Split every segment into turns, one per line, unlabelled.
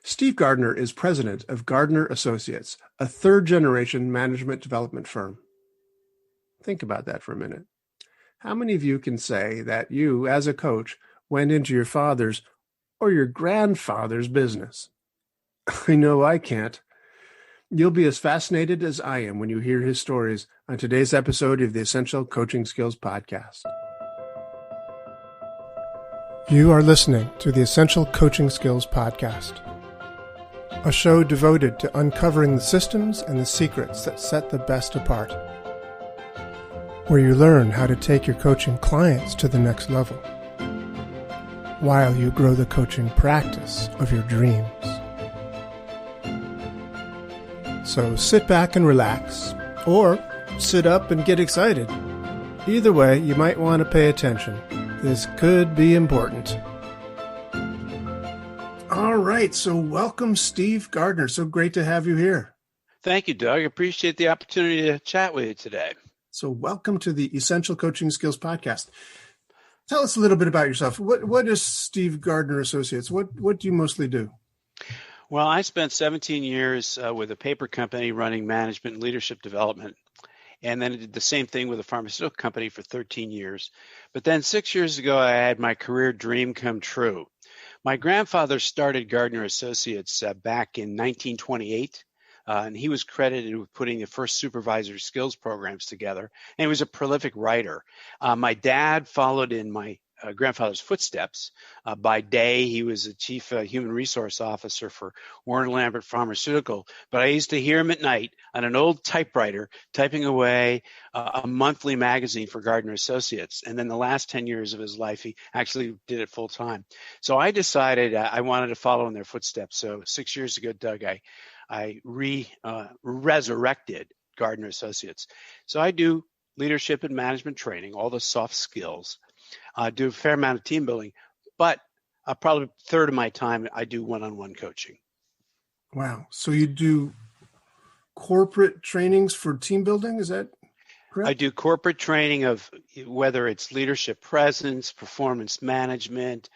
Steve Gardiner is president of Gardiner Associates, a third-generation management development firm. Think about that for a minute. How many of you can say that you, as a coach, went into your father's or your grandfather's business? I know I can't. You'll be as fascinated as I am when you hear his stories on today's episode of the Essential Coaching Skills Podcast. You are listening to the Essential Coaching Skills Podcast, a show devoted to uncovering the systems and the secrets that set the best apart, where you learn how to take your coaching clients to the next level, while you grow the coaching practice of your dreams. So sit back and relax, or sit up and get excited. Either way, you might want to pay attention. This could be important. All right, so welcome, Steve Gardiner. So great to have you here.
Thank you, Doug. I appreciate the opportunity to chat with you today.
So welcome to the Essential Coaching Skills Podcast. Tell us a little bit about yourself. What is Steve Gardiner Associates? What do you mostly do?
Well, I spent 17 years with a paper company running management and leadership development. And then I did the same thing with a pharmaceutical company for 13 years. But then 6 years ago, I had my career dream come true. My grandfather started Gardiner Associates back in 1928. And he was credited with putting the first supervisor skills programs together. And he was a prolific writer. My dad followed in my grandfather's footsteps. By day, he was a chief human resource officer for Warner Lambert Pharmaceutical. But I used to hear him at night on an old typewriter typing away a monthly magazine for Gardiner Associates. And then the last 10 years of his life, he actually did it full time. So I decided I wanted to follow in their footsteps. So 6 years ago, Doug, I resurrected Gardiner Associates. So I do leadership and management training, all the soft skills. I do a fair amount of team building, but probably a third of my time I do one-on-one coaching.
Wow. So you do corporate trainings for team building, is that correct?
I do corporate training of whether it's leadership presence, performance management,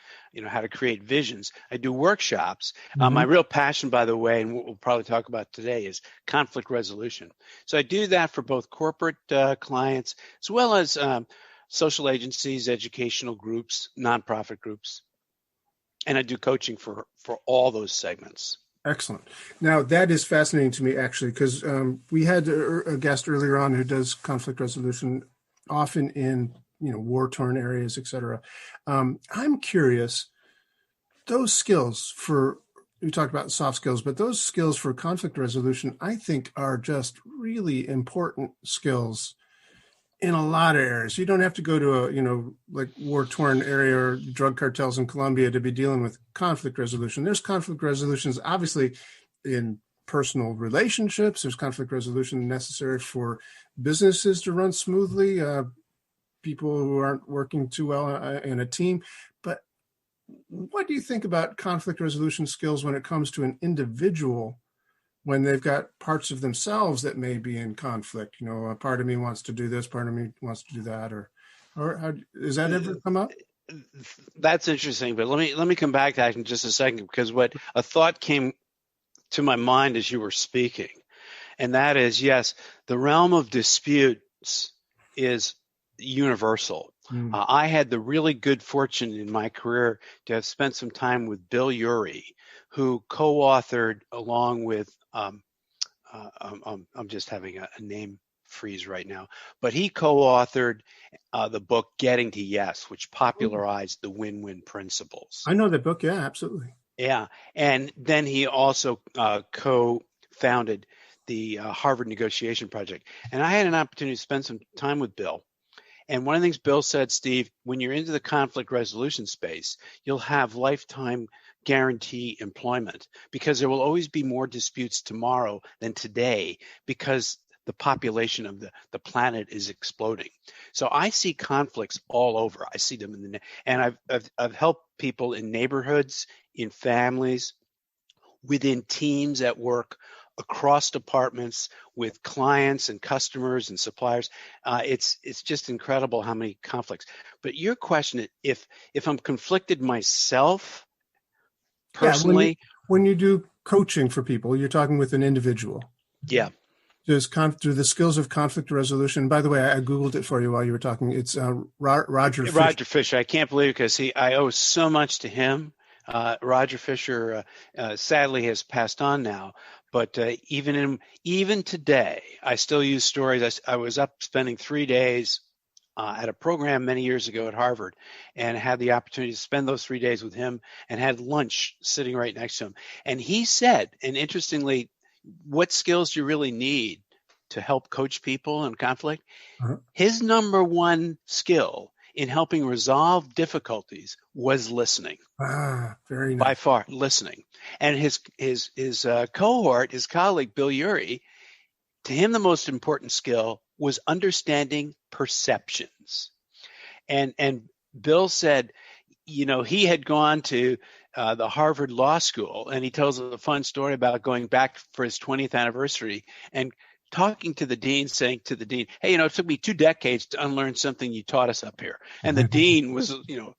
how to create visions. I do workshops. My real passion, by the way, and what we'll probably talk about today, is conflict resolution. So I do that for both corporate clients as well as social agencies, educational groups, nonprofit groups. And I do coaching for all those segments.
Excellent. Now, that is fascinating to me, actually, because we had a guest earlier on who does conflict resolution, often in war-torn areas, et cetera. I'm curious, those skills we talked about soft skills, but those skills for conflict resolution, I think, are just really important skills in a lot of areas. You don't have to go to a, like war-torn area or drug cartels in Colombia to be dealing with conflict resolution. There's conflict resolutions, obviously, in personal relationships. There's conflict resolution necessary for businesses to run smoothly, people who aren't working too well in a team. But what do you think about conflict resolution skills when it comes to an individual, when they've got parts of themselves that may be in conflict? A part of me wants to do this, part of me wants to do that, or how, does that ever come up?
That's interesting, but let me come back to that in just a second, because what a thought came to my mind as you were speaking, and that is, yes, the realm of disputes is universal. I had the really good fortune in my career to have spent some time with Bill Urey, who co-authored along with I'm just having a name freeze right now, but he co-authored the book Getting to Yes, which popularized the win-win principles.
I know that book. Yeah, absolutely.
Yeah. And then he also co-founded the Harvard Negotiation Project. And I had an opportunity to spend some time with Bill. And one of the things Bill said, Steve, when you're into the conflict resolution space, you'll have lifetime guarantee employment, because there will always be more disputes tomorrow than today, because the population of the planet is exploding. So I see conflicts all over. I see them and I've helped people in neighborhoods, in families, within teams at work, across departments, with clients and customers and suppliers. It's just incredible how many conflicts. But your question, if I'm conflicted myself personally,
when you do coaching for people, you're talking with an individual.
Yeah.
Do the skills of conflict resolution? By the way, I Googled it for you while you were talking. It's Roger Fisher.
Roger Fisher. I can't believe it because I owe so much to him. Roger Fisher sadly has passed on now, but even today, I still use stories. I was up spending 3 days at a program many years ago at Harvard, and had the opportunity to spend those 3 days with him, and had lunch sitting right next to him. And he said, and interestingly, what skills do you really need to help coach people in conflict?
Uh-huh.
His number one skill in helping resolve difficulties was listening.
Very nice.
By far, listening. And his cohort, his colleague Bill Urey, to him the most important skill was understanding perceptions. And Bill said, he had gone to the Harvard Law School, and he tells a fun story about going back for his 20th anniversary and talking to the dean, saying to the dean, hey, it took me 2 decades to unlearn something you taught us up here. And the dean was,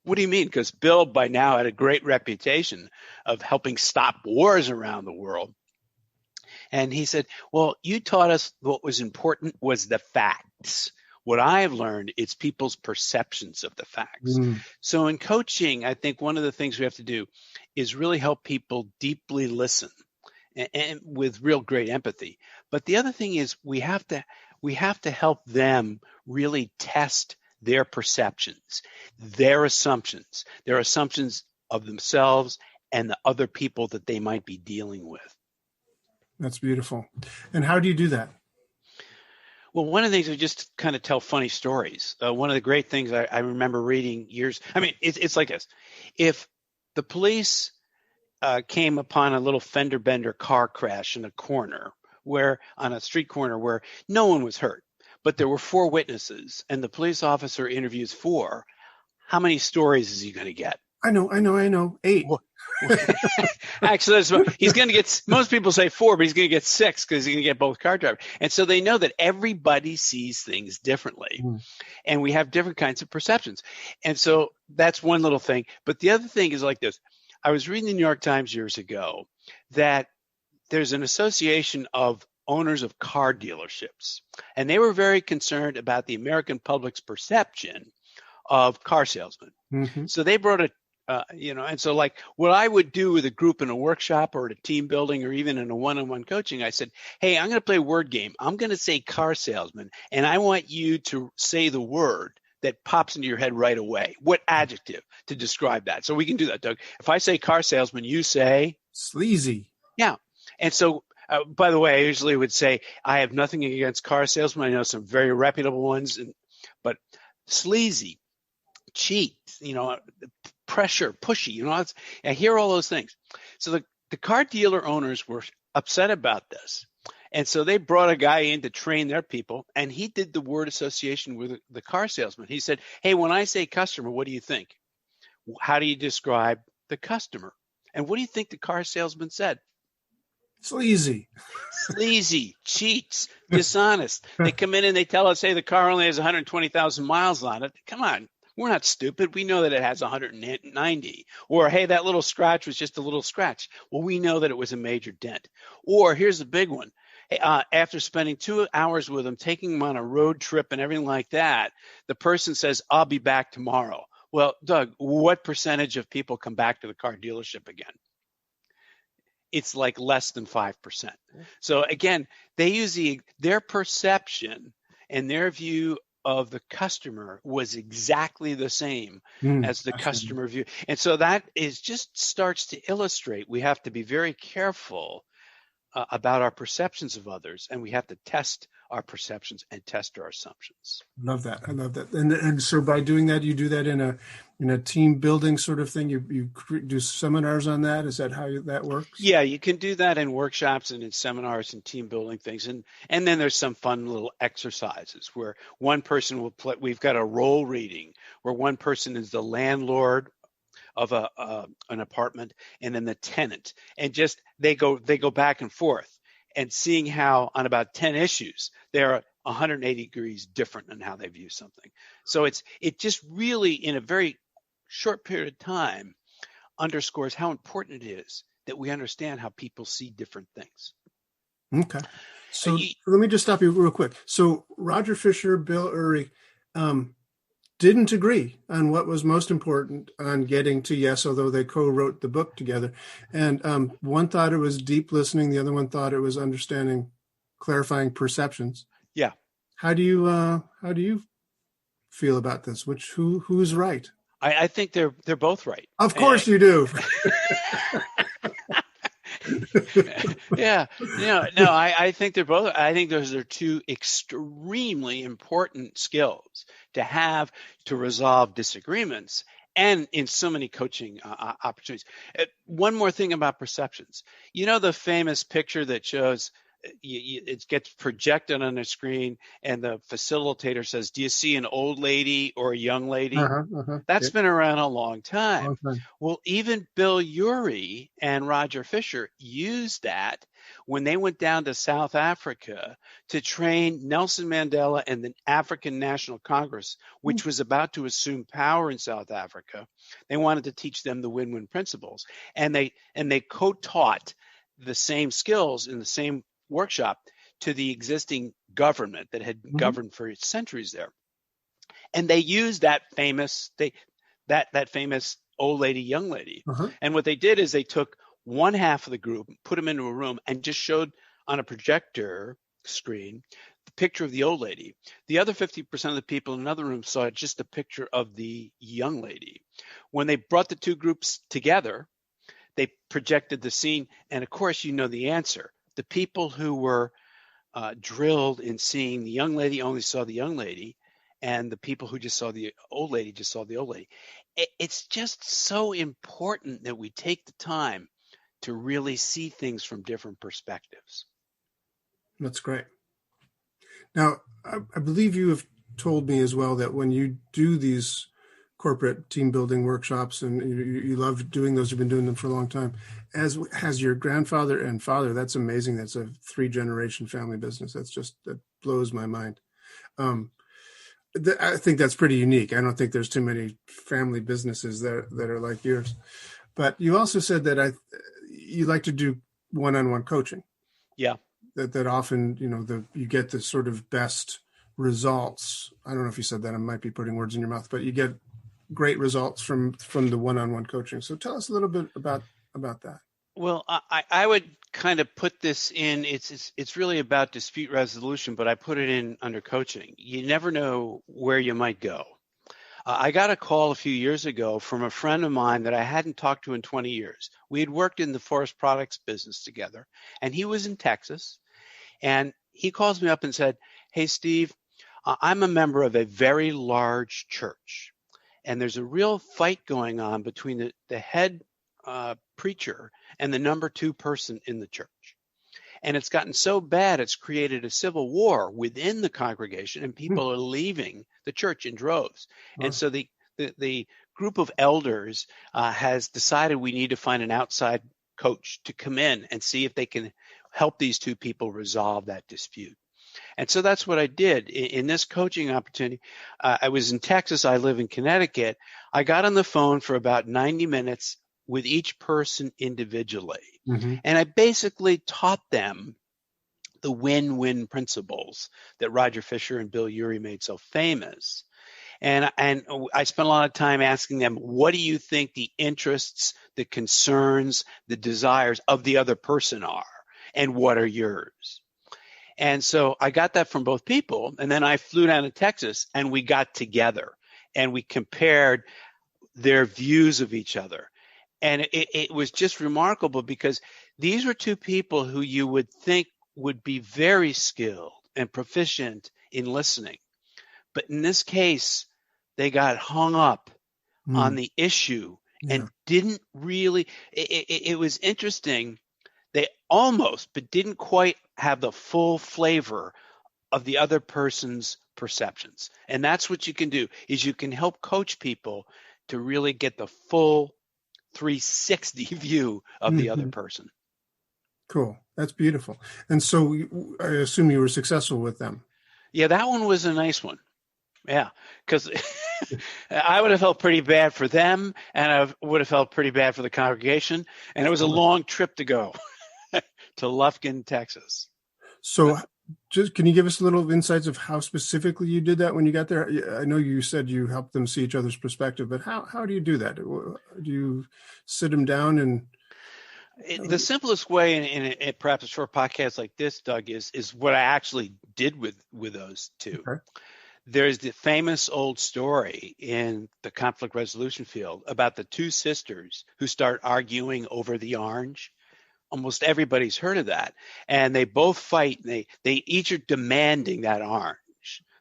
what do you mean? Because Bill by now had a great reputation of helping stop wars around the world. And he said, well, you taught us what was important was the facts. What I've learned, it's people's perceptions of the facts. So in coaching, I think one of the things we have to do is really help people deeply listen and with real great empathy. But the other thing is we have to help them really test their perceptions, their assumptions of themselves and the other people that they might be dealing with.
That's beautiful. And how do you do that?
Well, one of the things we just kind of tell funny stories. One of the great things I remember reading it's like this. If the police came upon a little fender bender car crash in a corner on a street corner where no one was hurt, but there were 4 witnesses and the police officer interviews 4, how many stories is he going to get?
I know. 8.
Actually, he's going to get, most people say 4, but he's going to get 6 because he's going to get both car drivers. And so they know that everybody sees things differently. And we have different kinds of perceptions. And so that's one little thing. But the other thing is like this. I was reading the New York Times years ago that there's an association of owners of car dealerships, and they were very concerned about the American public's perception of car salesmen. So they brought and so like what I would do with a group in a workshop or at a team building or even in a one-on-one coaching, I said, hey, I'm going to play a word game. I'm going to say car salesman, and I want you to say the word that pops into your head right away. What adjective to describe that? So we can do that, Doug. If I say car salesman, you say?
Sleazy.
Yeah. And so, by the way, I usually would say, I have nothing against car salesmen. I know some very reputable ones, but sleazy, cheat, pressure, pushy, I hear all those things. So the car dealer owners were upset about this. And so they brought a guy in to train their people, and he did the word association with the car salesman. He said, hey, when I say customer, what do you think? How do you describe the customer? And what do you think the car salesman said?
Sleazy,
cheats, dishonest. They come in and they tell us, hey, the car only has 120,000 miles on it. Come on. We're not stupid. We know that it has 190. Or, hey, that little scratch was just a little scratch. Well, we know that it was a major dent. Or here's a big one. After spending 2 hours with them, taking them on a road trip and everything like that, the person says, I'll be back tomorrow. Well, Doug, what percentage of people come back to the car dealership again? It's like less than 5%. So again, they use their perception and their view of the customer was exactly the same as the customer view. And so that just starts to illustrate we have to be very careful about our perceptions of others, and we have to test our perceptions and test our assumptions.
I love that. And so by doing that, you do that in a team building sort of thing. You do seminars on that. Is that how that works?
Yeah, you can do that in workshops and in seminars and team building things. And then there's some fun little exercises where one person will play. We've got a role reading where one person is the landlord of an apartment and then the tenant, and just they go back and forth, and seeing how on about 10 issues they're 180 degrees different in how they view something. So it just really in a very short period of time underscores how important it is that we understand how people see different things.
Okay. So let me just stop you real quick. So Roger Fisher, Bill Urey, didn't agree on what was most important on getting to yes, although they co-wrote the book together. And one thought it was deep listening. The other one thought it was understanding, clarifying perceptions.
Yeah.
How do you feel about this? Who's right?
I think they're both right.
Of course you do.
Yeah. No, I think they're both. I think those are two extremely important skills to have to resolve disagreements and in so many coaching opportunities. One more thing about perceptions. The famous picture that shows it gets projected on a screen and the facilitator says, do you see an old lady or a young lady? That's been around a long time. Well, even Bill Urey and Roger Fisher used that when they went down to South Africa to train Nelson Mandela and the African National Congress, which was about to assume power in South Africa. They wanted to teach them the win-win principles, and they co-taught the same skills in the same workshop to the existing government that had governed for centuries there. And they used that famous that famous old lady, young lady. And what they did is they took one half of the group, put them into a room, and just showed on a projector screen the picture of the old lady. The other 50% of the people in another room saw just a picture of the young lady. When they brought the two groups together, they projected the scene, and of course, the answer. The people who were drilled in seeing the young lady only saw the young lady, and the people who just saw the old lady just saw the old lady. It's just so important that we take the time to really see things from different perspectives.
That's great. Now, I believe you have told me as well that when you do these corporate team building workshops, and you love doing those, you've been doing them for a long time, as has your grandfather and father. That's amazing. That's a 3-generation family business. That blows my mind. I think that's pretty unique. I don't think there's too many family businesses that are like yours. But you also said that you like to do one-on-one coaching.
Yeah.
That often, you get the sort of best results. I don't know if you said that. I might be putting words in your mouth, but you get great results from the one-on-one coaching. So tell us a little bit about that.
Well, I would kind of put this in. It's really about dispute resolution, but I put it in under coaching. You never know where you might go. I got a call a few years ago from a friend of mine that I hadn't talked to in 20 years. We had worked in the forest products business together, and he was in Texas. And he calls me up and said, "Hey, Steve, I'm a member of a very large church, and there's a real fight going on between the head preacher and the number 2 person in the church. And it's gotten so bad, it's created a civil war within the congregation, and people are leaving the church in droves. And so the group of elders has decided we need to find an outside coach to come in and see if they can help these 2 people resolve that dispute." And so that's what I did in this coaching opportunity. I was in Texas. I live in Connecticut. I got on the phone for about 90 minutes with each person individually. And I basically taught them the win-win principles that Roger Fisher and Bill Urey made so famous. And I spent a lot of time asking them, what do you think the interests, the concerns, the desires of the other person are? And what are yours? And so I got that from both people. And then I flew down to Texas and we got together and we compared their views of each other. And it was just remarkable because these were 2 people who you would think would be very skilled and proficient in listening. But in this case, they got hung up on the issue and didn't really, it was interesting. They almost, but didn't quite have the full flavor of the other person's perceptions. And that's what you can do, is you can help coach people to really get the full 360 view of the other person.
Cool. That's beautiful. And so I assume you were successful with them.
Yeah, that one was a nice one. Yeah, because I would have felt pretty bad for them, and I would have felt pretty bad for the congregation, and it was a long trip to go to Lufkin, Texas.
So, just can you give us a little insights of how specifically you did that when you got there? I know you said you helped them see each other's perspective, but how do you do that? Do you sit them down and?
The simplest way, in perhaps a short podcast like this, Doug, is what I actually did with those two.
Okay.
There's the famous old story in the conflict resolution field about the two sisters who start arguing over the orange. Almost everybody's heard of that. And they both fight. And they each are demanding that orange.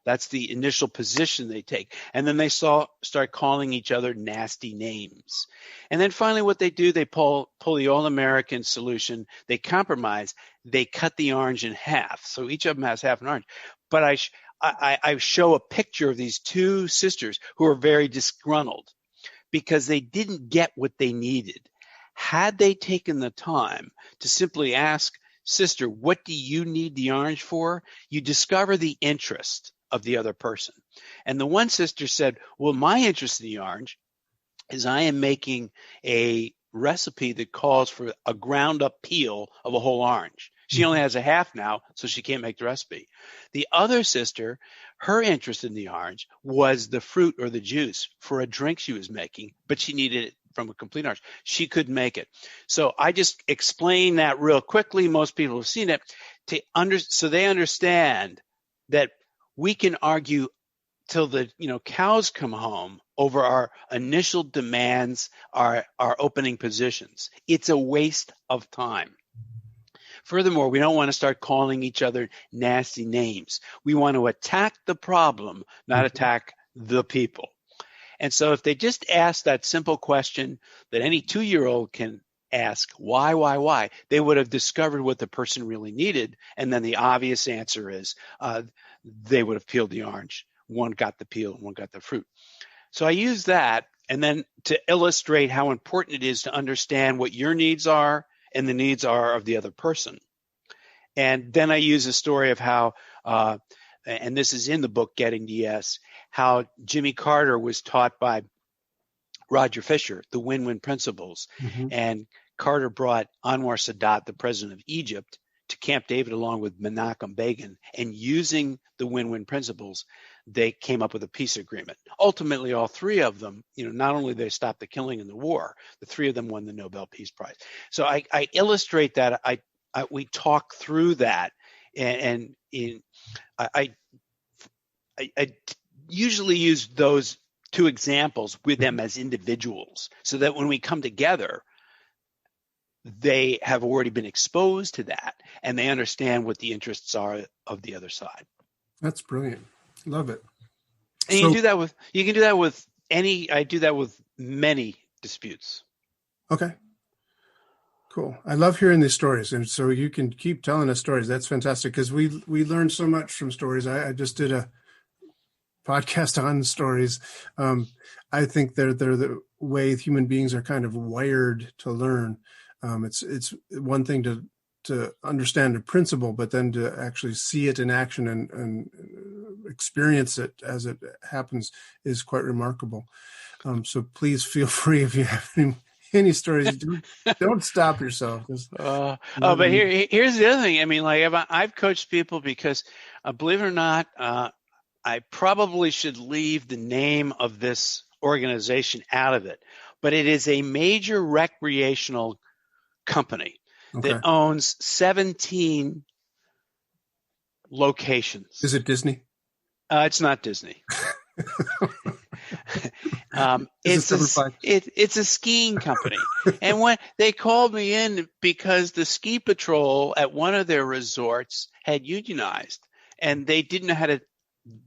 That's the initial position they take. And then they start calling each other nasty names. And then finally what they do, they pull the all-American solution. They compromise. They cut the orange in half. So each of them has half an orange. But I show a picture of these two sisters who are very disgruntled because they didn't get what they needed. Had they taken the time to simply ask, sister, what do you need the orange for? You discover the interest of the other person. And the one sister said, well, my interest in the orange is I am making a recipe that calls for a ground up peel of a whole orange. She only has a half now, so she can't make the recipe. The other sister, her interest in the orange was the fruit or the juice for a drink she was making, but she needed it from a complete orange. She couldn't make it. So I just explain that real quickly. Most people have seen it so they understand that we can argue till the cows come home over our initial demands, our opening positions. It's a waste of time. Furthermore, we don't want to start calling each other nasty names. We want to attack the problem, not attack the people. And so if they just ask that simple question that any 2-year-old can ask, why, they would have discovered what the person really needed. And then the obvious answer is they would have peeled the orange. One got the peel, one got the fruit. So I use that and then to illustrate how important it is to understand what your needs are and the needs are of the other person. And then I use a story of how, and this is in the book, Getting to Yes, how Jimmy Carter was taught by Roger Fisher, the win-win principles.
Mm-hmm.
And Carter brought Anwar Sadat, the president of Egypt, to Camp David along with Menachem Begin. And using the win-win principles, they came up with a peace agreement. Ultimately, all three of them, not only they stopped the killing in the war, the three of them won the Nobel Peace Prize. So I illustrate that. We talk through that, and I usually use those two examples with them as individuals, so that when we come together, they have already been exposed to that, and they understand what the interests are of the other side.
That's brilliant. Love it.
And you can do that with I do that with many disputes.
Okay. Cool. I love hearing these stories. And so you can keep telling us stories. That's fantastic because we learn so much from stories. I just did a podcast on stories. I think they're the way human beings are kind of wired to learn. It's one thing to understand a principle, but then to actually see it in action and experience it as it happens is quite remarkable. So please feel free if you have any stories. Don't stop yourself.
But here's the other thing. I mean, like I've coached people because, believe it or not, I probably should leave the name of this organization out of it, but it is a major recreational company that owns 17 locations.
Is it Disney?
It's not Disney. It's a skiing company. And when they called me in because the ski patrol at one of their resorts had unionized and they didn't know how to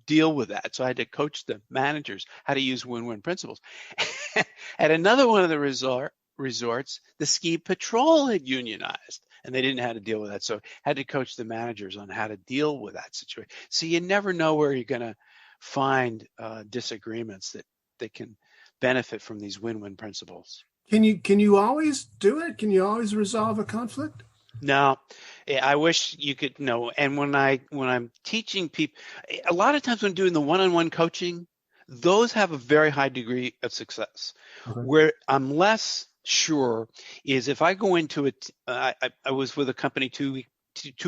deal with that. So I had to coach the managers how to use win-win principles. At another one of the resorts, the ski patrol had unionized and they didn't know how to deal with that. So I had to coach the managers on how to deal with that situation. So you never know where you're going to find disagreements that can benefit from these win-win principles.
Can you always do it? Can you always resolve a conflict?
No, I wish you could know. And when I'm teaching people, a lot of times when doing the one-on-one coaching, those have a very high degree of success.
Okay.
Where I'm less sure is if I go into it. I was with a company 2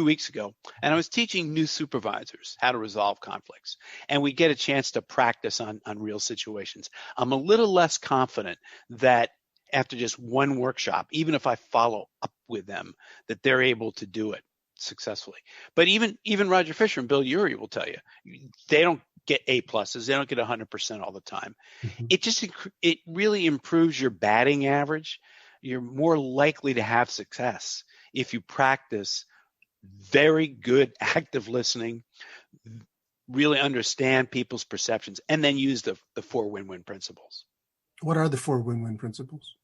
weeks ago, and I was teaching new supervisors how to resolve conflicts, and we get a chance to practice on real situations. I'm a little less confident that after just one workshop, even if I follow up with them, that they're able to do it successfully. But even Roger Fisher and Bill Urey will tell you they don't get A pluses, they don't get 100% all the time.
Mhm.
It really improves your batting average. You're more likely to have success if you practice very good active listening, really understand people's perceptions, and then use the four win-win principles.
What are the four win-win principles?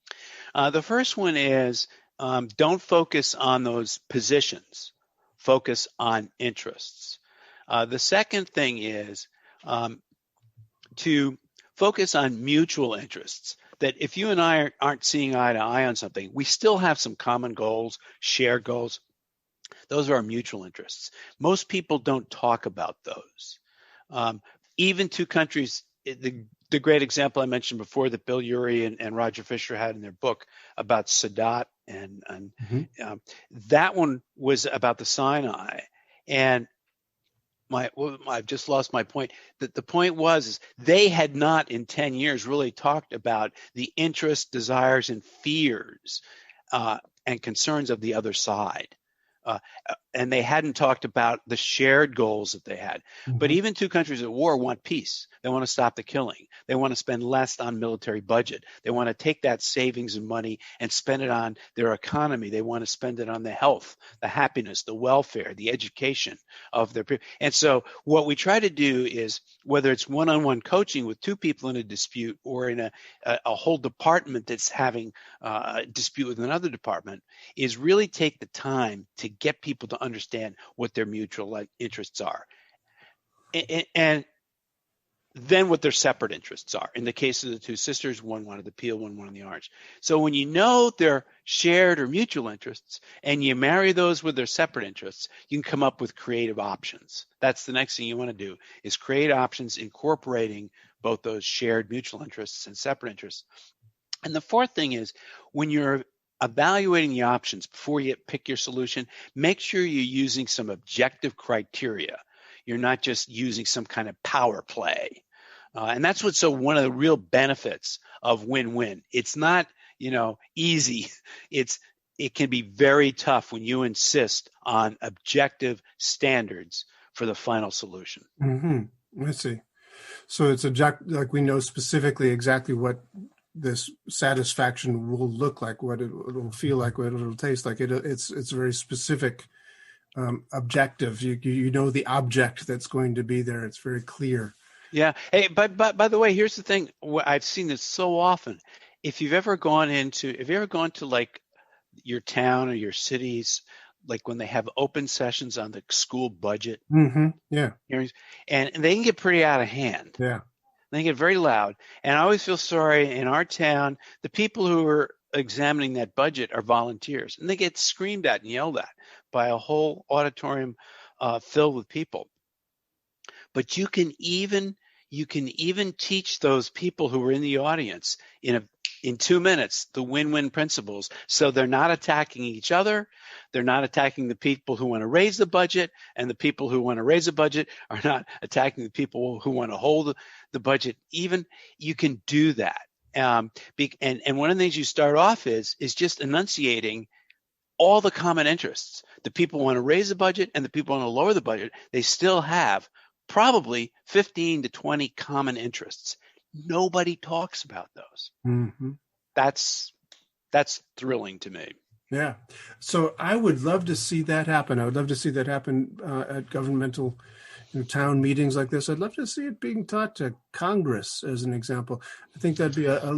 The first one is don't focus on those positions, focus on interests. The second thing is to focus on mutual interests. That if you and I aren't seeing eye to eye on something, we still have some common goals, shared goals. Those are our mutual interests. Most people don't talk about those. Even two countries, the great example I mentioned before that Bill Urey and Roger Fisher had in their book about Sadat, and
Mhm.
that one was about the Sinai. And I've just lost my point. The point was they had not in 10 years really talked about the interests, desires, and fears and concerns of the other side. Uh, and they hadn't talked about the shared goals that they had. But
Mhm.
even two countries at war want peace. They want to stop the killing. They want to spend less on military budget. They want to take that savings and money and spend it on their economy. They want to spend it on the health, the happiness, the welfare, the education of their people. And so what we try to do is, whether it's one-on-one coaching with two people in a dispute or in a whole department that's having a dispute with another department, is really take the time to get people to understand what their mutual interests are, and then what their separate interests are. In the case of the two sisters, one wanted the peel, one wanted the orange. So when you know their shared or mutual interests and you marry those with their separate interests, you can come up with creative options. That's the next thing you want to do, is create options incorporating both those shared mutual interests and separate interests. And the fourth thing is, when you're evaluating the options before you pick your solution, make sure you're using some objective criteria. You're not just using some kind of power play. And that's what's one of the real benefits of win-win. It's not, easy. It can be very tough when you insist on objective standards for the final solution.
Mhm. I see. So it's like we know specifically exactly what this satisfaction will look like, what it'll feel like, what it'll taste like. It's very specific, objective. You know the object that's going to be there. It's very clear.
Yeah. Hey, but by the way, here's the thing. I've seen this so often. If you ever gone to like your town or your cities, like when they have open sessions on the school budget
Yeah,
hearings, and they can get pretty out of hand.
yeah.
They get very loud. And I always feel sorry in our town, the people who are examining that budget are volunteers, and they get screamed at and yelled at by a whole auditorium filled with people. But you can even teach those people who are in the audience in 2 minutes the win-win principles, so they're not attacking each other, they're not attacking the people who want to raise the budget, and the people who want to raise the budget are not attacking the people who want to hold the budget. Even you can do that. And one of the things you start off is just enunciating all the common interests. The people want to raise the budget and the people want to lower the budget. They still have probably 15 to 20 common interests. Nobody talks about those.
Hmm.
That's thrilling to me.
Yeah. So I would love to see that happen. I would love to see that happen at governmental, town meetings like this. I'd love to see it being taught to Congress, as an example. I think that'd be a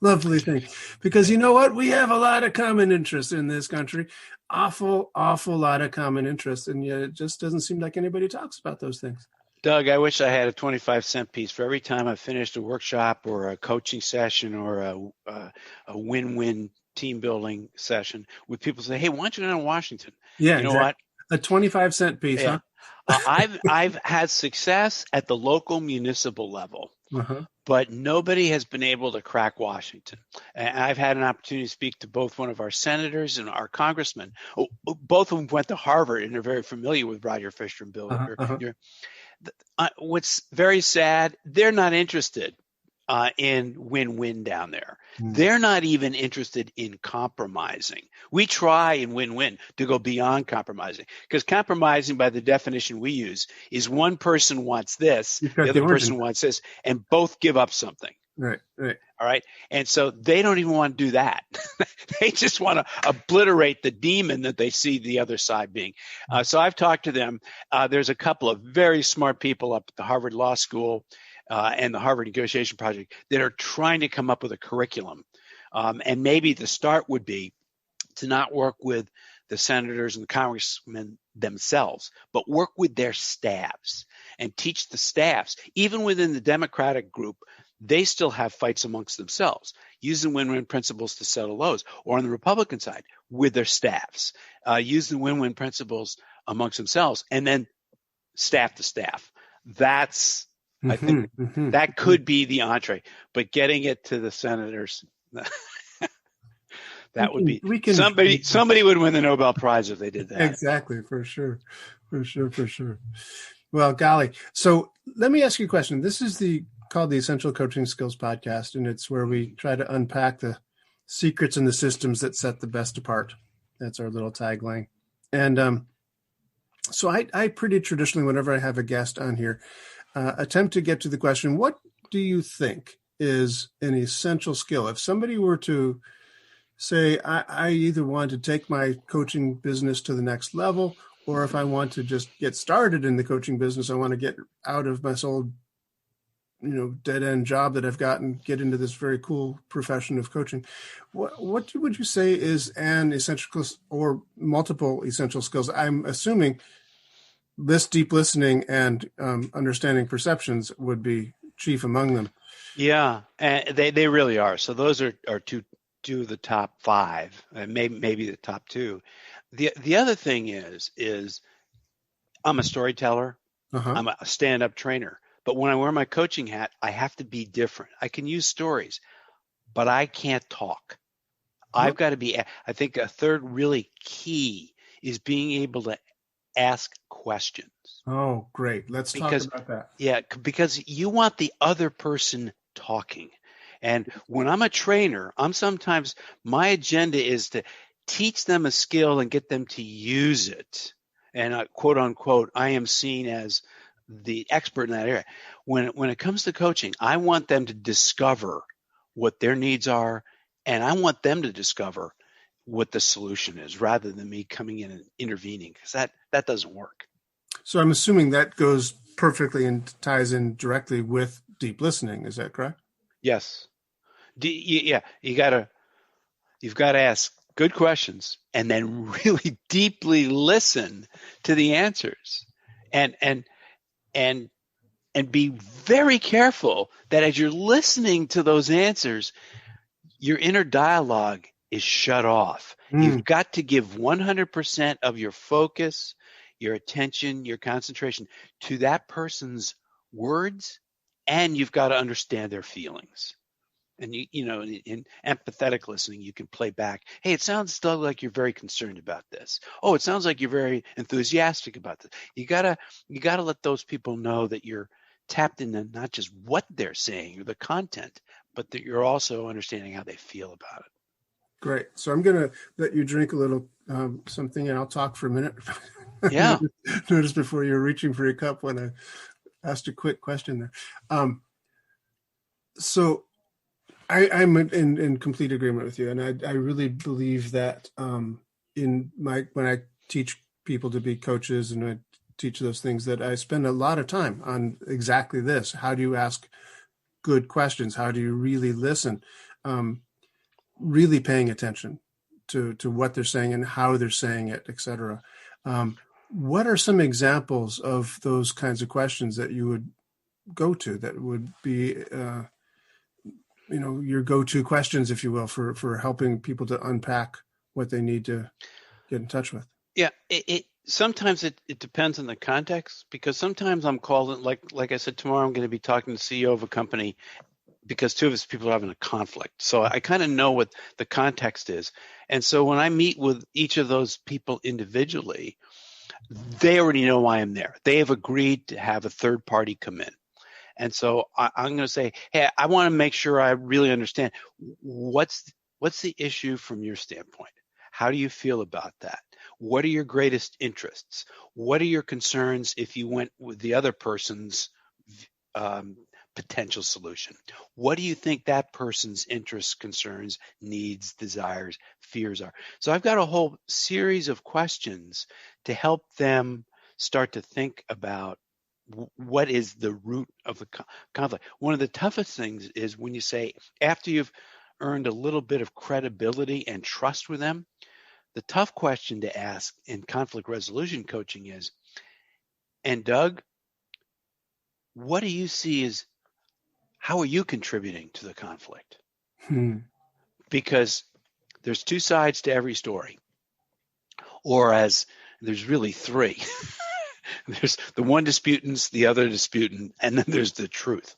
lovely thing, because you know what? We have a lot of common interests in this country. Awful, awful lot of common interests. And yet it just doesn't seem like anybody talks about those things.
Doug, I wish I had a 25-cent piece for every time I finished a workshop or a coaching session or a win-win team building session with people say, hey, why don't you go down to Washington?
Yeah,
You know
exactly.
what?
A 25-cent piece,
Yeah.
huh?
I've had success at the local municipal level,
Uh-huh.
but nobody has been able to crack Washington. And I've had an opportunity to speak to both one of our senators and our congressmen. Both of them went to Harvard and are very familiar with Roger Fisher and Bill.
Uh-huh. Uh-huh.
What's very sad, they're not interested in win-win down there. They're not even interested in compromising. We try in win-win to go beyond compromising, because compromising, by the definition we use, is one person wants this, the other person wants this, and both give up something.
Right, right.
All right. And so they don't even want to do that. They just want to obliterate the demon that they see the other side being. So I've talked to them. There's a couple of very smart people up at the Harvard Law School and the Harvard Negotiation Project that are trying to come up with a curriculum. And maybe the start would be to not work with the senators and the congressmen themselves, but work with their staffs and teach the staffs. Even within the Democratic group, they still have fights amongst themselves, using win-win principles to settle those. Or on the Republican side, with their staffs, using win-win principles amongst themselves, and then staff to staff. That's, I think, that could be the entree. But getting it to the senators, that would be somebody would win the Nobel Prize if they did that.
Exactly, for sure. Well, golly. So let me ask you a question. This is called the Essential Coaching Skills Podcast, and it's where we try to unpack the secrets and the systems that set the best apart. That's our little tagline. And so I pretty traditionally, whenever I have a guest on here, attempt to get to the question, what do you think is an essential skill? If somebody were to say, I either want to take my coaching business to the next level, or if I want to just get started in the coaching business, I want to get out of my old dead-end job that I've got and get into this very cool profession of coaching. What would you say is an essential or multiple essential skills? I'm assuming deep listening and understanding perceptions would be chief among them. Yeah,
and they really are. So those are two of the top five, and maybe the top two. The other thing is I'm a storyteller. Uh-huh. I'm a stand-up trainer. But when I wear my coaching hat, I have to be different. I can use stories, but I can't talk. I've got to be, I think a third really key is being able to ask questions.
Oh, great. Let's talk about that.
Yeah, because you want the other person talking. And when I'm a trainer, my agenda is to teach them a skill and get them to use it. And quote unquote, I am seen as the expert in that area. When it comes to coaching, I want them to discover what their needs are, and I want them to discover what the solution is, rather than me coming in and intervening, because that doesn't work.
So I'm assuming that goes perfectly and ties in directly with deep listening. Is that correct?
Yes. Yeah. You've got to ask good questions and then really deeply listen to the answers, and be very careful that as you're listening to those answers, your inner dialogue is shut off. You've got to give 100% of your focus, your attention, your concentration to that person's words, and you've got to understand their feelings. And in empathetic listening, you can play back, hey, it sounds still like you're very concerned about this. Oh, it sounds like you're very enthusiastic about this. You gotta let those people know that you're tapped into not just what they're saying or the content, but that you're also understanding how they feel about it.
Great. So I'm going to let you drink a little something, and I'll talk for a minute.
Yeah.
Notice before you're reaching for your cup when I asked a quick question there. So I'm in complete agreement with you, and I really believe that when I teach people to be coaches and I teach those things, that I spend a lot of time on exactly this. How do you ask good questions? How do you really listen? Really paying attention to what they're saying and how they're saying it, et cetera. What are some examples of those kinds of questions that you would go to that would be your go-to questions, if you will, for helping people to unpack what they need to get in touch with.
Yeah, sometimes it depends on the context, because sometimes I'm called in, like I said, tomorrow I'm going to be talking to the CEO of a company because two of his people are having a conflict. So I kind of know what the context is. And so when I meet with each of those people individually, they already know why I'm there. They have agreed to have a third party come in. And so I'm going to say, hey, I want to make sure I really understand what's the issue from your standpoint. How do you feel about that? What are your greatest interests? What are your concerns if you went with the other person's potential solution? What do you think that person's interests, concerns, needs, desires, fears are? So I've got a whole series of questions to help them start to think about what is the root of the conflict. One of the toughest things is when you say, after you've earned a little bit of credibility and trust with them, the tough question to ask in conflict resolution coaching is, and Doug, what do you see as, how are you contributing to the conflict? Because there's two sides to every story, or as there's really three. There's the one disputant, the other disputant, and then there's the truth.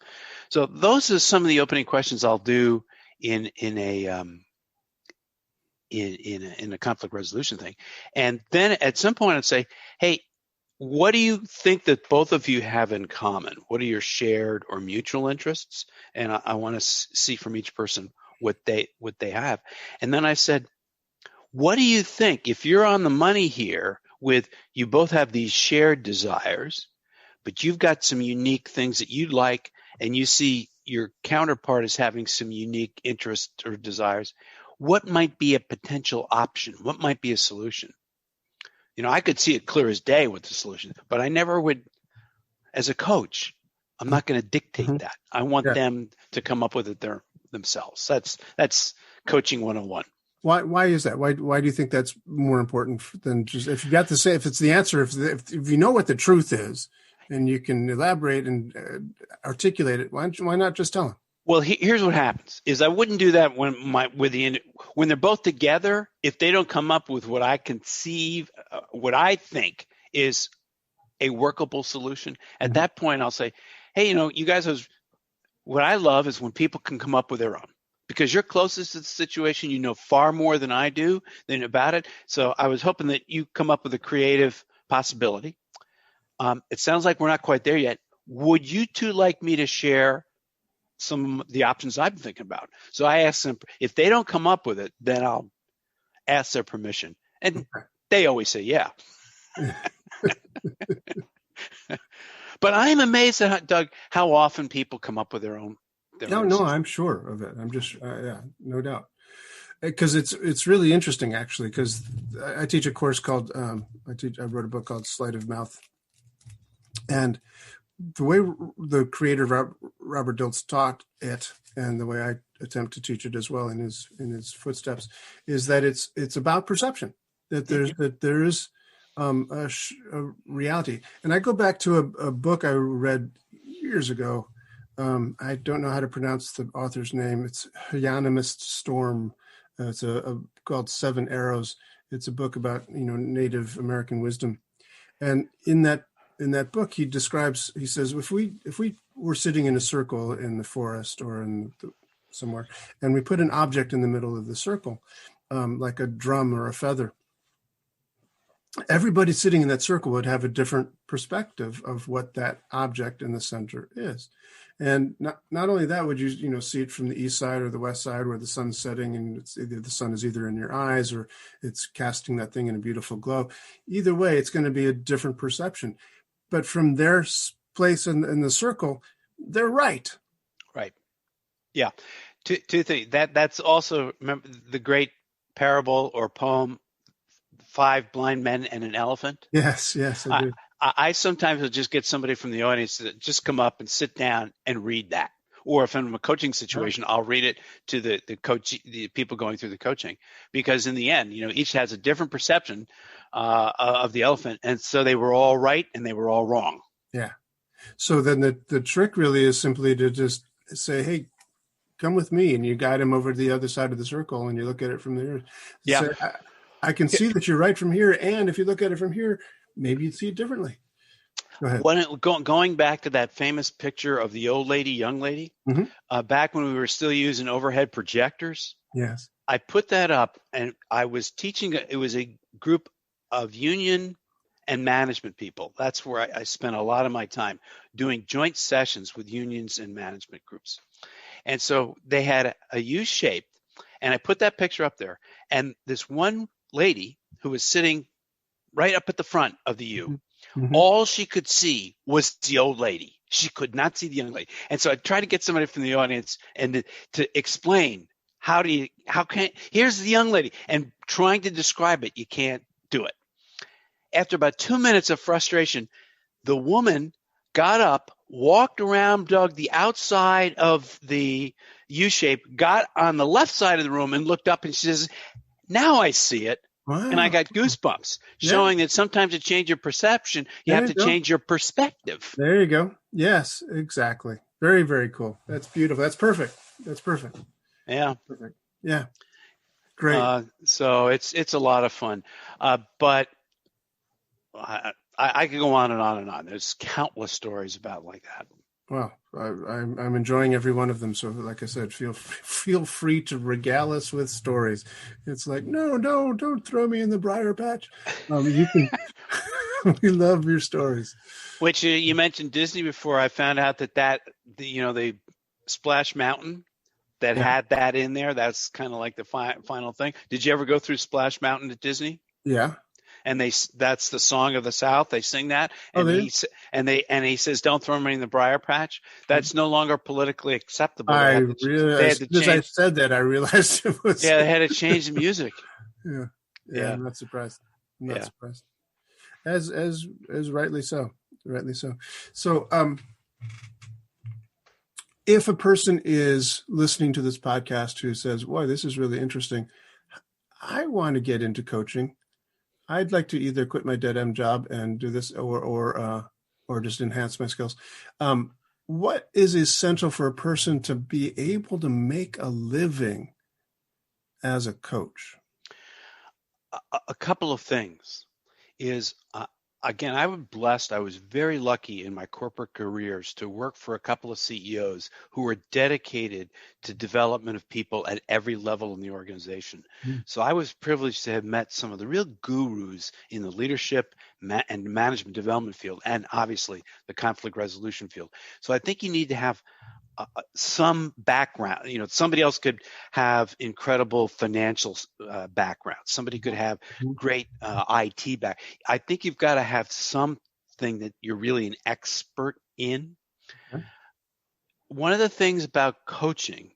So those are some of the opening questions I'll do in a conflict resolution thing. And then at some point I'd say, hey, what do you think that both of you have in common? What are your shared or mutual interests? And I want to see from each person what they have. And then I said, what do you think, if you're on the money here with, you both have these shared desires, but you've got some unique things that you like, and you see your counterpart as having some unique interests or desires, what might be a potential option? What might be a solution? I could see it clear as day what the solution is, but I never would, as a coach, I'm not going to dictate that. I want them to come up with it themselves. That's coaching 101.
Why is that? Why do you think that's more important than just, if you got to say, if it's the answer, if you know what the truth is and you can elaborate and articulate it, why not just tell them?
Well, here's what happens is I wouldn't do that when they're both together. If they don't come up with what I conceive, what I think is a workable solution, at that point I'll say, hey, you guys, what I love is when people can come up with their own, because you're closest to the situation, you know far more than I do about it. So I was hoping that you come up with a creative possibility. It sounds like we're not quite there yet. Would you two like me to share some of the options I've been thinking about? So I asked them, if they don't come up with it, then I'll ask their permission. And they always say, yeah. But I'm amazed at, Doug, how often people come up with their own.
No, I'm sure of it. I'm just, no doubt. Because it's really interesting, actually, because I teach a course called, I wrote a book called Sleight of Mouth. And the way the creator Robert Dilts taught it, and the way I attempt to teach it as well in his footsteps, is that it's about perception. That there is a reality. And I go back to a book I read years ago. I don't know how to pronounce the author's name. It's Hieronymus Storm. It's called Seven Arrows. It's a book about Native American wisdom, and in that book, he says, if we were sitting in a circle in the forest or somewhere, and we put an object in the middle of the circle, like a drum or a feather, everybody sitting in that circle would have a different perspective of what that object in the center is. And not only that, would you see it from the east side or the west side where the sun's setting, and the sun is either in your eyes or it's casting that thing in a beautiful glow. Either way, it's going to be a different perception. But from their place in the circle, they're right.
Right. Yeah. Two things. That's also, remember the great parable or poem, 5 Blind Men and an Elephant?
Yes, I do.
I sometimes will just get somebody from the audience to just come up and sit down and read that. Or if I'm in a coaching situation, I'll read it to the coach, the people going through the coaching, because in the end, each has a different perception of the elephant, and so they were all right and they were all wrong.
Yeah. So then the trick really is simply to just say, hey, come with me, and you guide them over to the other side of the circle, and you look at it from there.
Yeah.
So I can see that you're right from here, and if you look at it from here, maybe you'd see it differently. Go ahead.
Going back to that famous picture of the old lady, young lady, back when we were still using overhead projectors,
Yes.
I put that up, and I was teaching. It was a group of union and management people. That's where I spent a lot of my time doing joint sessions with unions and management groups. And so they had a U shape, and I put that picture up there. And this one lady who was sitting right up at the front of the U, all she could see was the old lady. She could not see the young lady. And so I tried to get somebody from the audience and to explain here's the young lady, and trying to describe it, you can't do it. After about 2 minutes of frustration, the woman got up, walked around, Doug, the outside of the U-shape, got on the left side of the room and looked up, and she says, now I see it. Wow. And I got goosebumps, showing that sometimes to change your perception, you have to change your perspective.
There you go. Yes, exactly. Very, very cool. That's beautiful. That's perfect. That's perfect.
Yeah.
Perfect. Yeah. Great.
So it's a lot of fun. But I could go on and on and on. There's countless stories about like that.
Well, I'm enjoying every one of them. So, like I said, feel free to regale us with stories. It's like, no, don't throw me in the briar patch. You can. We love your stories.
Which you mentioned Disney before. I found out that the Splash Mountain that had that in there. That's kind of like the final thing. Did you ever go through Splash Mountain at Disney?
Yeah.
And that's the song of the South. They sing that, and he says, "Don't throw me in the briar patch." That's no longer politically acceptable.
I realized as I said that, I realized it was.
Yeah, they had to change the music.
Yeah. I'm not surprised. Surprised. As rightly so. Rightly so. So, if a person is listening to this podcast who says, "Boy, this is really interesting. I want to get into coaching. I'd like to either quit my dead-end job and do this or just enhance my skills." What is essential for a person to be able to make a living as a coach?
A couple of things is, again, I was blessed. I was very lucky in my corporate careers to work for a couple of CEOs who were dedicated to development of people at every level in the organization. So I was privileged to have met some of the real gurus in the leadership and management development field, and obviously the conflict resolution field. So I think you need to have some background. Somebody else could have incredible financial background. Somebody could have great IT back. I think you've got to have something that you're really an expert in. Okay. One of the things about coaching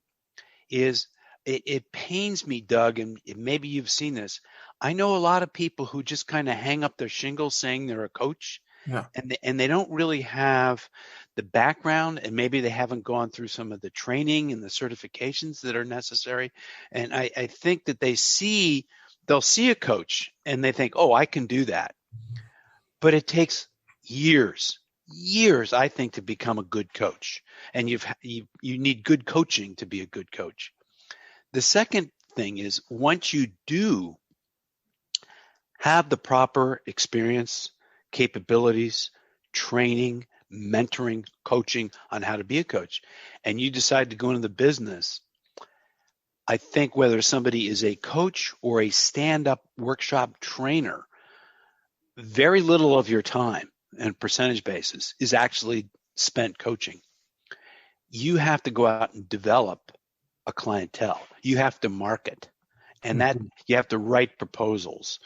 is it pains me, Doug, and maybe you've seen this. I know a lot of people who just kind of hang up their shingle saying they're a coach. Yeah. And they don't really have the background, and maybe they haven't gone through some of the training and the certifications that are necessary. And I think that they'll see a coach and they think, oh, I can do that. But it takes years, I think, to become a good coach. And you need good coaching to be a good coach. The second thing is, once you do have the proper experience, capabilities, training, mentoring, coaching on how to be a coach, and you decide to go into the business, I think whether somebody is a coach or a stand-up workshop trainer, very little of your time and percentage basis is actually spent coaching. You have to go out and develop a clientele. You have to market, and that you have to write proposals.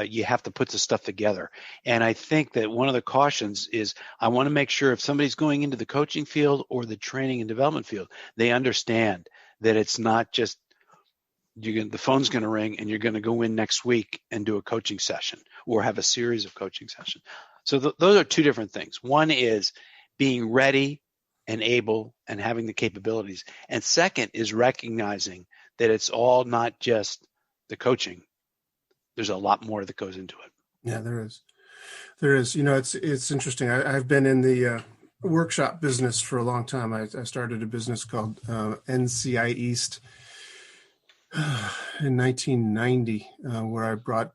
You have to put the stuff together. And I think that one of the cautions is I want to make sure if somebody's going into the coaching field or the training and development field, they understand that it's not just the phone's going to ring and you're going to go in next week and do a coaching session or have a series of coaching sessions. So those are two different things. One is being ready and able and having the capabilities. And second is recognizing that it's all not just the coaching. There's a lot more that goes into it.
Yeah, there is. It's interesting. I've been in the workshop business for a long time. I started a business called NCI East in 1990, where I brought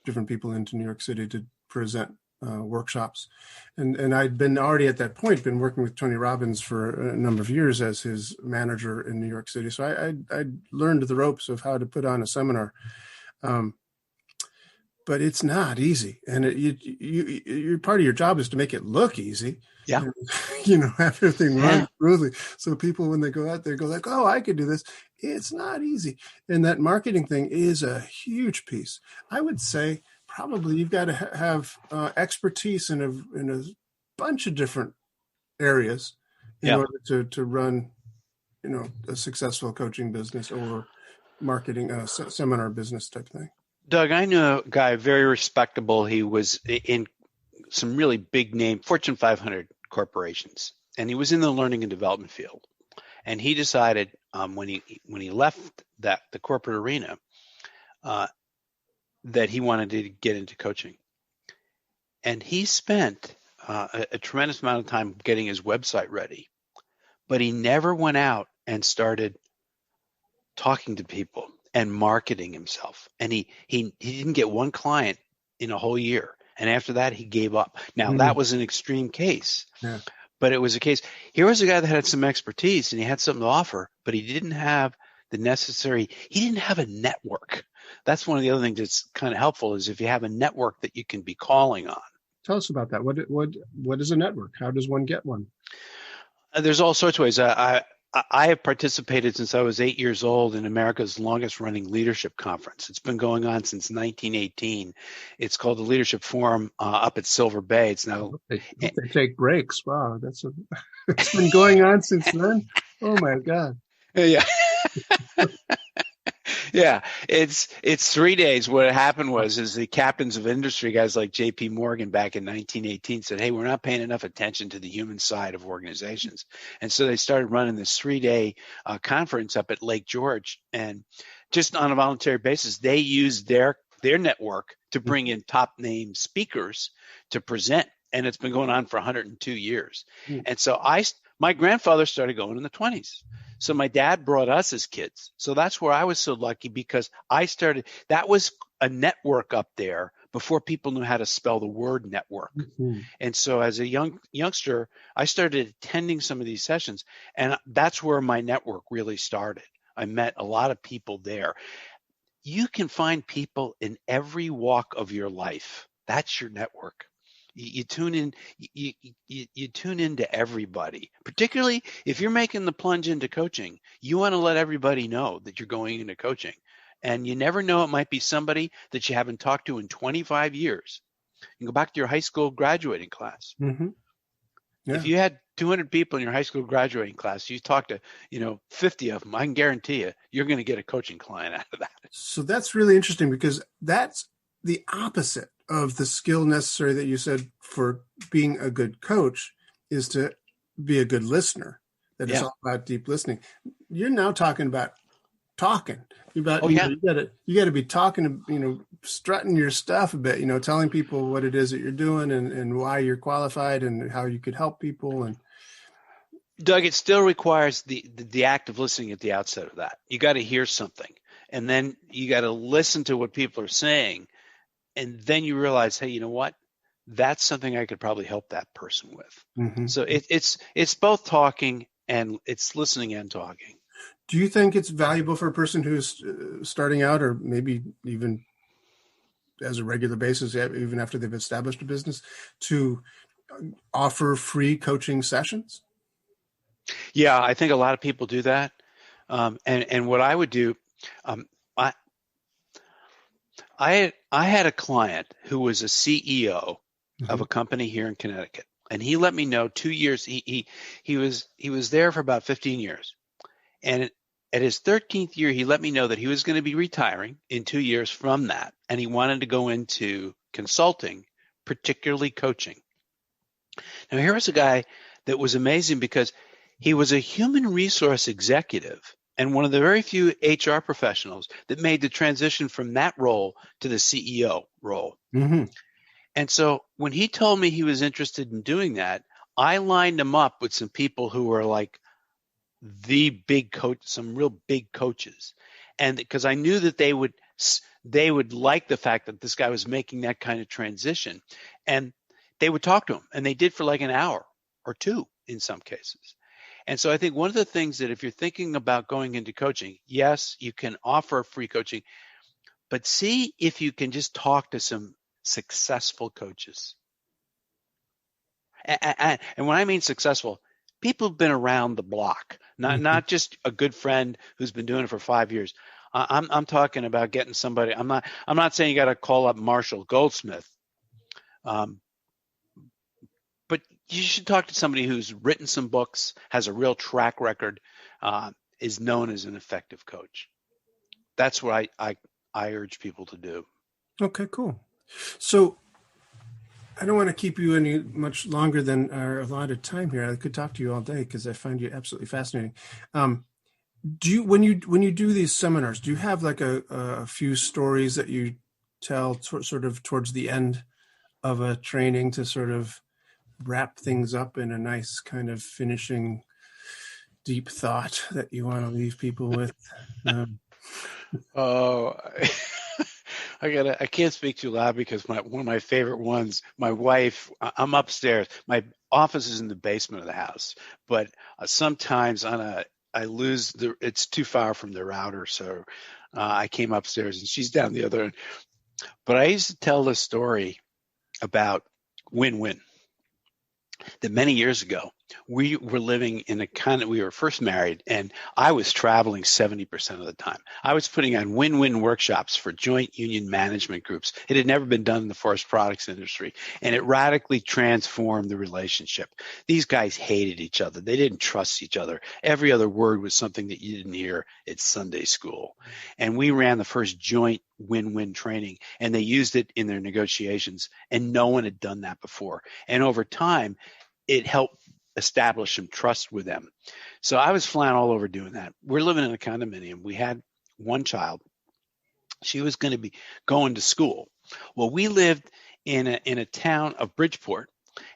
different people into New York City to present workshops. And I'd been already at that point been working with Tony Robbins for a number of years as his manager in New York City. So I learned the ropes of how to put on a seminar. But it's not easy. And your part of your job is to make it look easy.
Yeah.
And, have everything run smoothly. So people, when they go out there, go like, oh, I could do this. It's not easy. And that marketing thing is a huge piece. I would say probably you've got to have expertise in a bunch of different areas in order to run, a successful coaching business or marketing, seminar business type thing.
Doug, I knew a guy very respectable. He was in some really big name Fortune 500 corporations, and he was in the learning and development field. And he decided when he left the corporate arena that he wanted to get into coaching. And he spent a tremendous amount of time getting his website ready, but he never went out and started talking to people and marketing himself. And he didn't get one client in a whole year. And after that, he gave up. Now, that was an extreme case, but it was a case. Here was a guy that had some expertise and he had something to offer, but he didn't have he didn't have a network. That's one of the other things that's kind of helpful is if you have a network that you can be calling on.
Tell us about that. What is a network? How does one get one?
There's all sorts of ways. I have participated since I was 8 years old in America's longest running leadership conference. It's been going on since 1918. It's called the Leadership Forum up at Silver Bay. It's now
they take breaks. Wow, it's been going on since then. Oh my God.
Yeah. Yeah, it's 3 days. What happened is the captains of industry, guys like J.P. Morgan back in 1918 said, hey, we're not paying enough attention to the human side of organizations. And so they started running this 3-day conference up at Lake George. And just on a voluntary basis, they used their network to bring in top name speakers to present. And it's been going on for 102 years. And so my grandfather started going in the 20s. So my dad brought us as kids. So that's where I was so lucky because that was a network up there before people knew how to spell the word network. And so as a youngster, I started attending some of these sessions, and that's where my network really started. I met a lot of people there. You can find people in every walk of your life. That's your network. You tune in. You tune into everybody, particularly if you're making the plunge into coaching. You want to let everybody know that you're going into coaching, and you never know. It might be somebody that you haven't talked to in 25 years. You go back to your high school graduating class. If you had 200 people in your high school graduating class, you talk to 50 of them. I can guarantee you're going to get a coaching client out of that.
So that's really interesting because that's the opposite of the skill necessary that you said for being a good coach is to be a good listener. That is all about deep listening. You're now talking about talking. You got to be talking, strutting your stuff a bit, telling people what it is that you're doing and why you're qualified and how you could help people. And
Doug, it still requires the act of listening at the outset of that. You got to hear something, and then you got to listen to what people are saying. And then you realize, hey, you know what? That's something I could probably help that person with. So it's both talking and it's listening and talking.
Do you think it's valuable for a person who's starting out, or maybe even as a regular basis, even after they've established a business, to offer free coaching sessions?
Yeah, I think a lot of people do that. And what I would do, I had a client who was a CEO of a company here in Connecticut, and he let me know 2 years. He was there for about 15 years, and at his 13th year, he let me know that he was going to be retiring in 2 years from that, and he wanted to go into consulting, particularly coaching. Now, here was a guy that was amazing because he was a human resource executive and one of the very few HR professionals that made the transition from that role to the CEO role. And so when he told me he was interested in doing that, I lined them up with some people who were like the big coach, some real big coaches. And because I knew that they would like the fact that this guy was making that kind of transition, and they would talk to him, and they did for like an hour or two in some cases. And so I think one of the things that if you're thinking about going into coaching, yes, you can offer free coaching, but see if you can just talk to some successful coaches. And when I mean successful, people have been around the block, not just a good friend who's been doing it for 5 years. I'm talking about getting somebody. I'm not saying you got to call up Marshall Goldsmith, but you should talk to somebody who's written some books, has a real track record, is known as an effective coach. That's what I urge people to do.
Okay, cool. So I don't want to keep you any much longer than our allotted time here. I could talk to you all day because I find you absolutely fascinating. Do you, when you do these seminars, do you have like a few stories that you tell sort of towards the end of a training to sort of wrap things up in a nice kind of finishing deep thought that you want to leave people with?
Oh, I can't speak too loud because one of my favorite ones, my wife, I'm upstairs. My office is in the basement of the house, but sometimes I lose it's too far from the router. So I came upstairs and she's down the other end. But I used to tell this story about win-win. That many years ago, we were living in we were first married, and I was traveling 70% of the time. I was putting on win-win workshops for joint union management groups. It had never been done in the forest products industry, and it radically transformed the relationship. These guys hated each other. They didn't trust each other. Every other word was something that you didn't hear at Sunday school. And we ran the first joint win-win training, and they used it in their negotiations, and no one had done that before. And over time, it helped establish some trust with them. So I was flying all over doing that. We're living in a condominium. We had one child. She was going to be going to school. Well, we lived in a town of Bridgeport,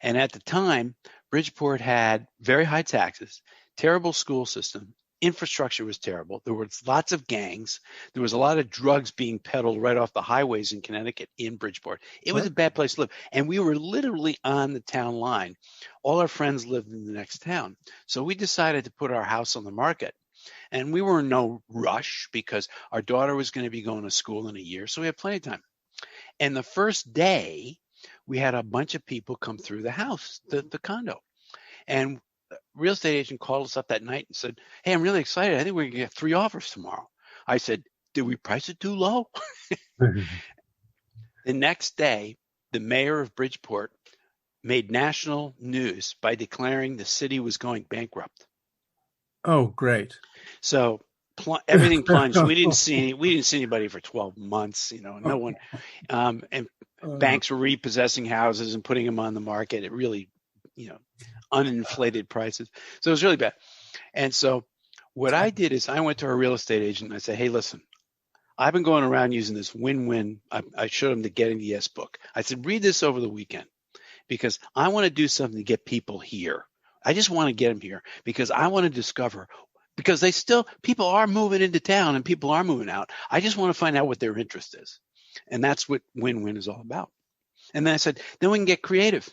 and at the time, Bridgeport had very high taxes, terrible school system. Infrastructure was terrible. There was lots of gangs. There was a lot of drugs being peddled right off the highways in Connecticut in Bridgeport. It was a bad place to live. And we were literally on the town line. All our friends lived in the next town. So we decided to put our house on the market. And we were in no rush because our daughter was going to be going to school in a year. So we had plenty of time. And the first day, we had a bunch of people come through the house, the condo. And real estate agent called us up that night and said, "Hey, I'm really excited. I think we're going to get 3 offers tomorrow." I said, "Did we price it too low?" The next day, the mayor of Bridgeport made national news by declaring the city was going bankrupt.
Oh, great.
So everything plunged. We didn't see anybody for 12 months, no one. And banks were repossessing houses and putting them on the market. It really, uninflated prices. So it was really bad. And so what I did is I went to our real estate agent and I said, "Hey, listen, I've been going around using this win-win." I showed him the Getting the Yes book. I said, "Read this over the weekend because I want to do something to get people here. I just want to get them here because I want to discover, because people are moving into town and people are moving out. I just want to find out what their interest is." And that's what win-win is all about. And then I said, then we can get creative.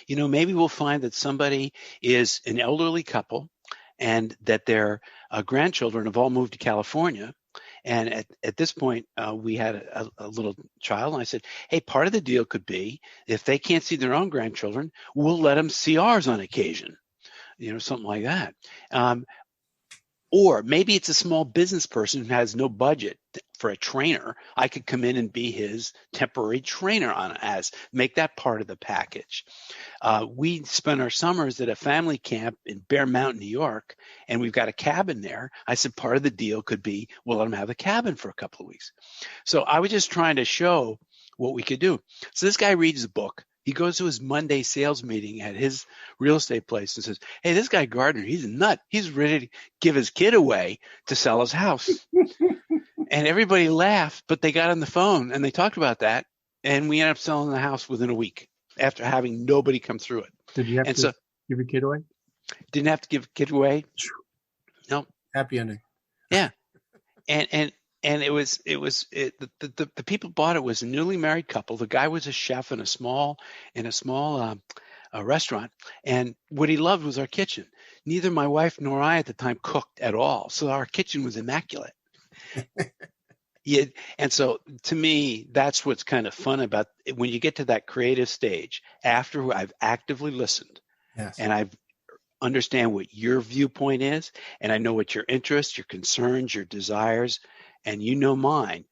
Maybe we'll find that somebody is an elderly couple and that their grandchildren have all moved to California. And at this point, we had a little child. And I said, "Hey, part of the deal could be if they can't see their own grandchildren, we'll let them see ours on occasion." Something like that. Or maybe it's a small business person who has no budget for a trainer. I could come in and be his temporary trainer make that part of the package. We spend our summers at a family camp in Bear Mountain, New York, and we've got a cabin there. I said part of the deal could be we'll let them have a cabin for a couple of weeks. So I was just trying to show what we could do. So this guy reads the book. He goes to his Monday sales meeting at his real estate place and says, "Hey, this guy Gardner, he's a nut. He's ready to give his kid away to sell his house." And everybody laughed, but they got on the phone and they talked about that. And we ended up selling the house within a week after having nobody come through it.
Did you have
And
to
so
give your kid away?
didn't have to give a kid away. No.
Happy ending.
Yeah. And the people bought it was a newly married couple. The guy was a chef in a small restaurant, and what he loved was our kitchen. Neither my wife nor I at the time cooked at all, so our kitchen was immaculate. Yeah, and so to me, that's what's kind of fun about it, when you get to that creative stage after I've actively listened,
Yes.
and I understand what your viewpoint is, and I know what your interests, your concerns, your desires, and you know mine.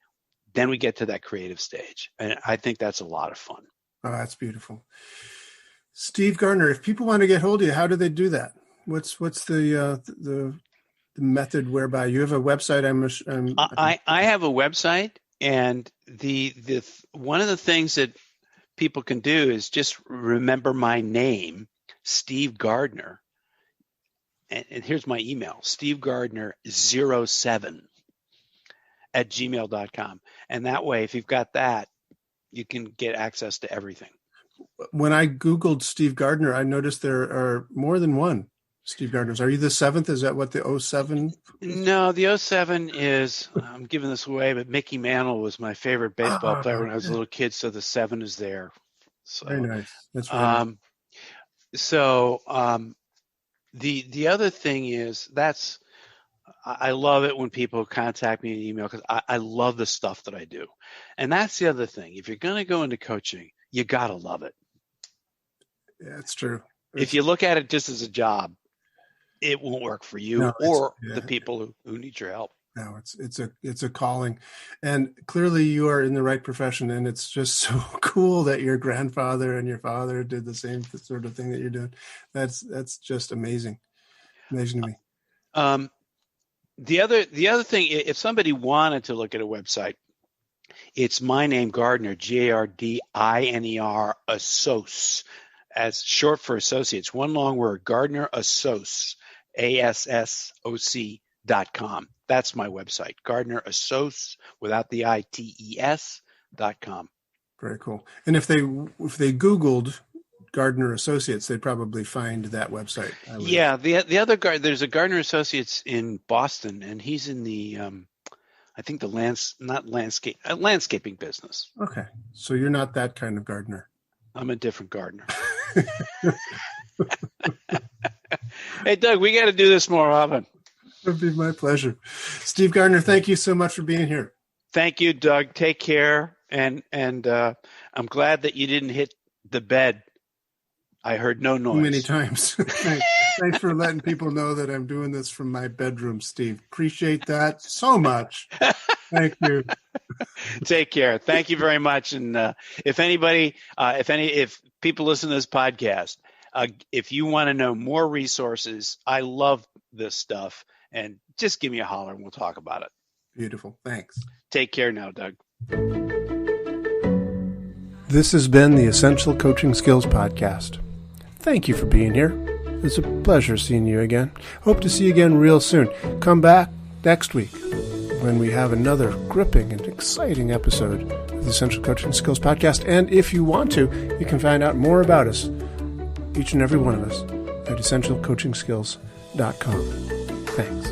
Then we get to that creative stage, and I think that's a lot of fun.
Oh, that's beautiful. Steve Gardiner, if people want to get hold of you, how do they do that? What's the method whereby you have a website?
I have a website, and the one of the things that people can do is just remember my name, Steve Gardiner, and here's my email, stevegardner07@gmail.com, and that way, if you've got that, you can get access to everything.
When I Googled Steve Gardiner, I noticed there are more than one Steve Gardiners. Are you the seventh? Is that what the 07?
No, the 07 is, I'm giving this away, but Mickey Mantle was my favorite baseball player when I was a little kid, so the 7 is there. So,
very nice. That's very
nice. The other thing is I love it when people contact me in email because I love the stuff that I do. And that's the other thing. If you're going to go into coaching, you got to love it.
Yeah, it's true.
If you look at it just as a job, it won't work for you or the people who need your help.
No, it's a calling, and clearly you are in the right profession. And it's just so cool that your grandfather and your father did the same sort of thing that you're doing. That's just amazing to me.
The other thing, if somebody wanted to look at a website, it's my name, Gardiner, Gardiner, Assoc, as short for associates. One long word, Gardiner Assoc, ASSOC.com. That's my website, Gardiner Assoc, without the ITES.com.
Very cool. And if they Googled Gardiner Associates, they'd probably find that website.
Yeah, the other there's a Gardiner Associates in Boston, and he's in the I think the landscaping business.
Okay, so you're not that kind of gardener.
I'm a different gardener. Hey, Doug, we got to do this more often.
It would be my pleasure. Steve Gardiner, thank you so much for being here.
Thank you, Doug. Take care, and I'm glad that you didn't hit the bed. I heard no noise.
Too many times. Thanks for letting people know that I'm doing this from my bedroom, Steve. Appreciate that so much. Thank you.
Take care. Thank you very much. And if people listen to this podcast, if you want to know more resources, I love this stuff, and just give me a holler and we'll talk about it.
Beautiful. Thanks.
Take care now, Doug.
This has been the Essential Coaching Skills Podcast. Thank you for being here. It's a pleasure seeing you again. Hope to see you again real soon. Come back next week when we have another gripping and exciting episode of the Essential Coaching Skills Podcast. And if you want to, you can find out more about us, each and every one of us, at essentialcoachingskills.com. Thanks.